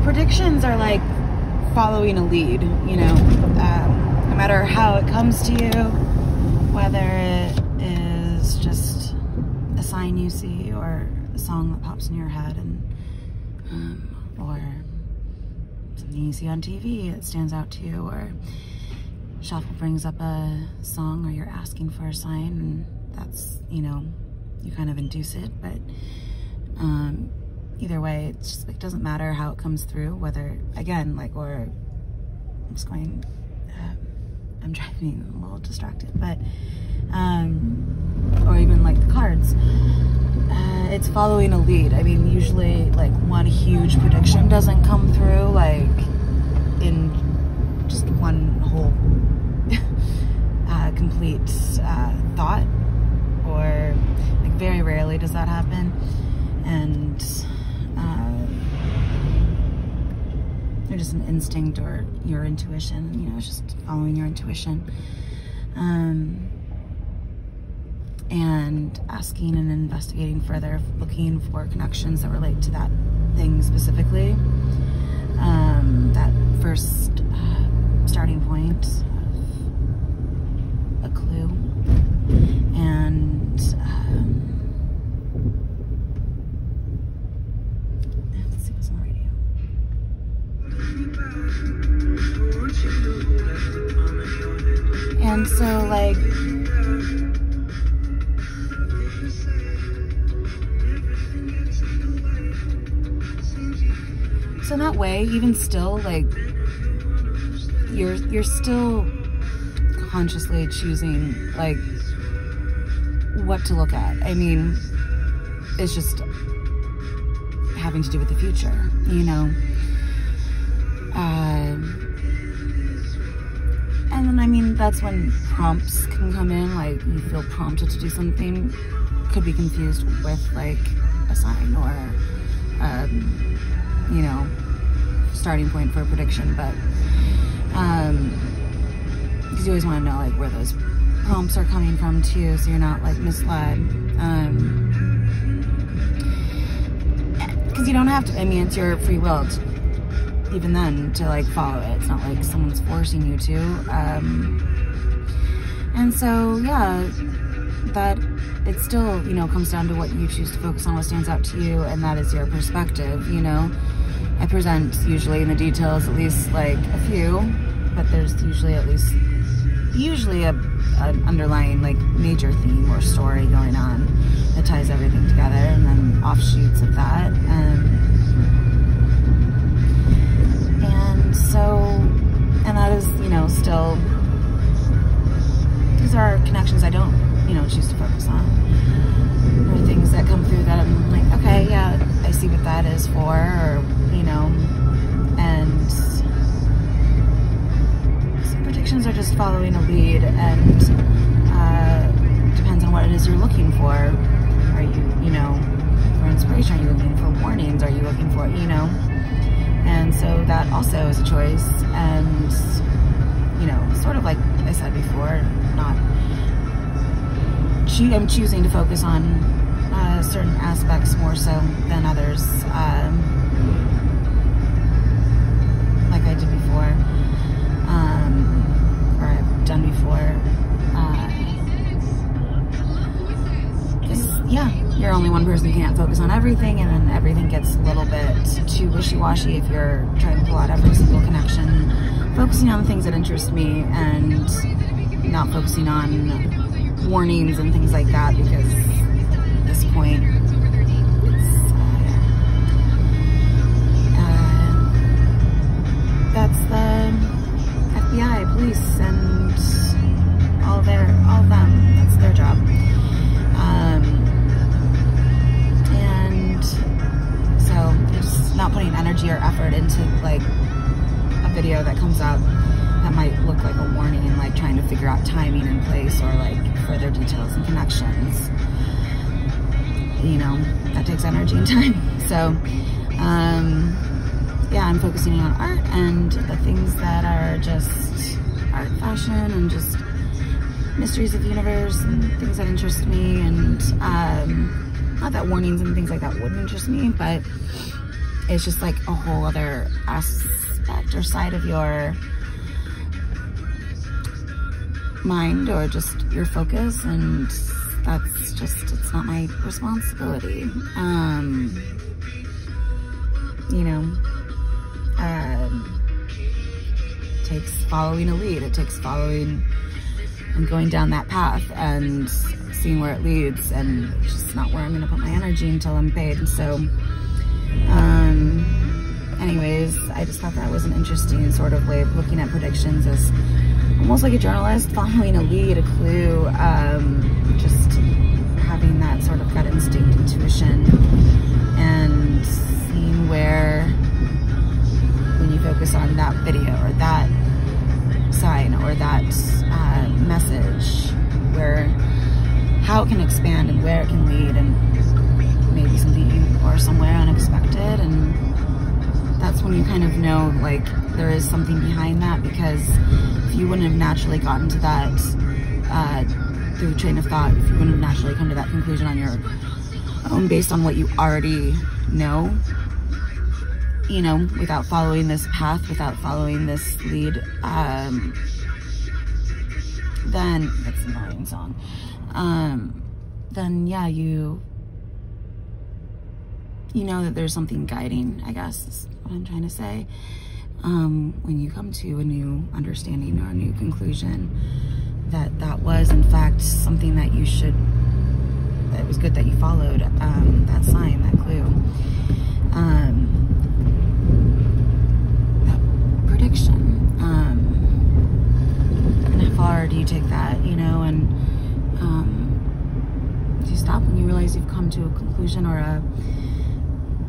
predictions are like following a lead, you know, no matter how it comes to you, whether it is just a sign you see or a song that pops in your head, and or something you see on TV that stands out to you, or Shuffle brings up a song, or you're asking for a sign, and that's, you know, you kind of induce it. But either way, it's just like, doesn't matter how it comes through, whether, again, like, or I'm just going, I'm driving a little distracted, but or even like the cards, it's following a lead. I mean, usually like one huge prediction doesn't come through like in just one whole complete thought, or like very rarely does that happen. And they're just an instinct or your intuition, you know, it's just following your intuition. And asking and investigating further, looking for connections that relate to that thing specifically. That first starting point of a clue. And let's see what's on the radio. And so, like, so in that way, even still, like, you're still consciously choosing, like, what to look at. I mean, it's just having to do with the future, you know. And then, I mean, that's when prompts can come in, like, you feel prompted to do something, could be confused with, like, a sign or, you know, starting point for a prediction. But, because you always want to know, like, where those prompts are coming from, too, so you're not, like, misled. Because you don't have to, I mean, it's your free will to, even then, to, like, follow it. It's not like someone's forcing you to. And so, yeah, that it still, you know, comes down to what you choose to focus on, what stands out to you, and that is your perspective, you know. I present usually in the details at least, like, a few, but there's usually at least, an underlying, like, major theme or story going on that ties everything together, and then offshoots of that. And so, and that is, you know, still, these are connections I don't, you know, choose to focus on. There are things that come through that I'm like, okay, yeah, I see what that is for, or, you know, and some predictions are just following a lead, and depends on what it is you're looking for. Are you know, for inspiration? Are you looking for warnings? Are you looking for, you know? And so that also is a choice, and, you know, sort of like I said before, I'm choosing to focus on certain aspects more so than others, like I did before, or I've done before. Because, yeah, you're only one person, you can't focus on everything, and then everything gets a little bit too wishy-washy if you're trying to pull out every single connection. Focusing on the things that interest me, and not focusing on warnings and things like that, because at this point, that's the FBI, police, and all of them. That's their job. And so you're just not putting energy or effort into, like, a video that comes out that might look like a warning, and, like, trying to figure out timing and place, or, like, further details and connections. You know, that takes energy and time. So, yeah, I'm focusing on art and the things that are just art, fashion, and just mysteries of the universe, and things that interest me. And not that warnings and things like that wouldn't interest me, but it's just like a whole other aspect or side of your mind, or just your focus, and that's just, it's not my responsibility. You know, it takes following a lead. It takes following and going down that path and seeing where it leads, and it's just not where I'm gonna put my energy until I'm paid. So anyways, I just thought that was an interesting sort of way of looking at predictions, as almost like a journalist following a lead, a clue, just having that sort of gut instinct, intuition, and seeing where, when you focus on that video or that sign or that message, where, how it can expand and where it can lead, and maybe something or somewhere unexpected. And that's when you kind of know, like, there is something behind that, because if you wouldn't have naturally gotten to that through the train of thought, if you wouldn't have naturally come to that conclusion on your own based on what you already know, you know, without following this path, without following this lead, then, that's an annoying song, then yeah, you know that there's something guiding, I guess is what I'm trying to say, when you come to a new understanding or a new conclusion, that was in fact something that you should, that it was good that you followed, that sign, that clue, that prediction, and how far do you take that, you know, and do you stop when you realize you've come to a conclusion or a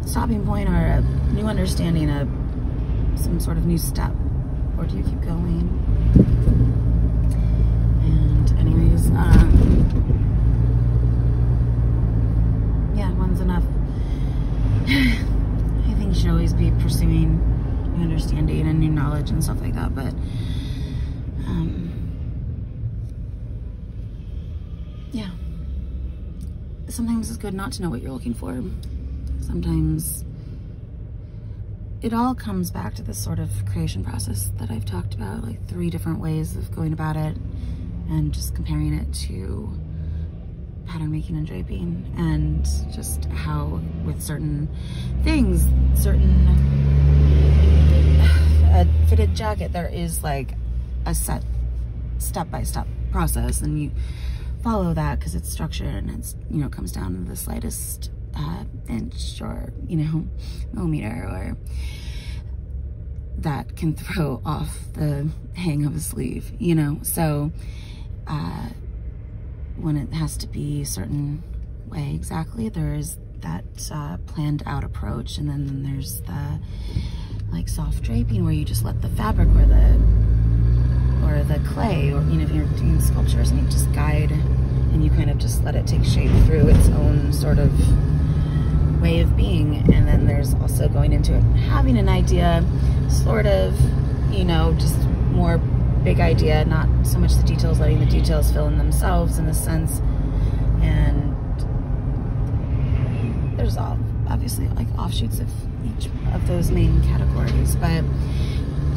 stopping point or a new understanding, some sort of new step, or do you keep going? And anyways, yeah, one's enough. I think you should always be pursuing new understanding and new knowledge and stuff like that, but yeah, sometimes it's good not to know what you're looking for. Sometimes it all comes back to this sort of creation process that I've talked about, like 3 different ways of going about it, and just comparing it to pattern making and draping, and just how with certain things, a fitted jacket, there is like a set step-by-step process, and you follow that because it's structured, and it's, you know, comes down to the slightest inch or, you know, millimeter, or that can throw off the hang of a sleeve, you know. So when it has to be a certain way exactly, there's that planned out approach, and then there's the like soft draping where you just let the fabric or the clay, or, you know, if you're doing sculptures, and you just guide and you kind of just let it take shape through its own sort of way of being. And then there's also going into it, having an idea, sort of, you know, just more big idea, not so much the details, letting the details fill in themselves in a sense. And there's obviously like offshoots of each of those main categories, but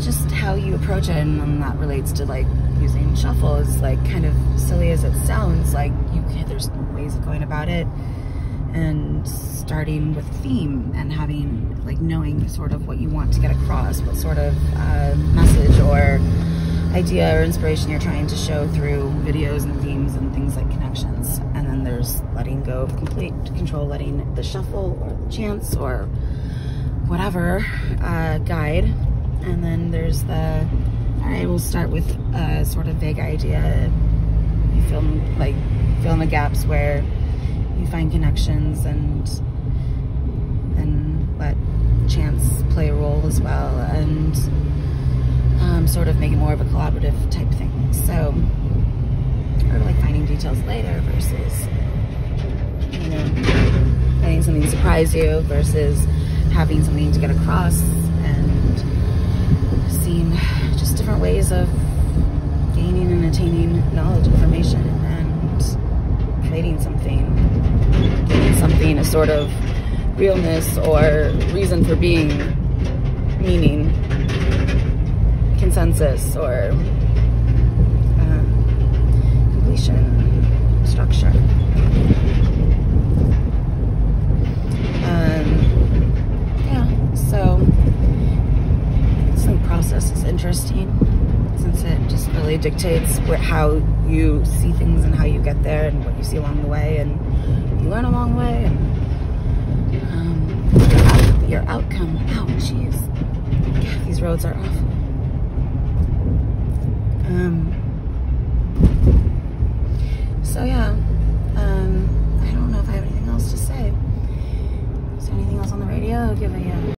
just how you approach it, and then that relates to like using shuffle, is like, kind of silly as it sounds, like there's ways of going about it, and starting with theme and having, like, knowing sort of what you want to get across, what sort of message or idea or inspiration you're trying to show through videos and themes and things like connections. And then there's letting go of complete control, letting the shuffle or the chance or whatever guide. And then there's the, all right, we'll start with a sort of vague idea. You fill in the gaps where you find connections, and then let chance play a role as well, and sort of make it more of a collaborative type thing. So, or like finding details later versus, you know, letting something surprise you versus having something to get across, and seeing just different ways of gaining and attaining knowledge, information, and creating something, giving something a sort of realness or reason for being, meaning, consensus, or completion, structure. Yeah, so this whole process is interesting, since it just really dictates how you see things and how you get there and what you see along the way and you learn along the way, and your outcome. Ouch, jeez. God, these roads are awful.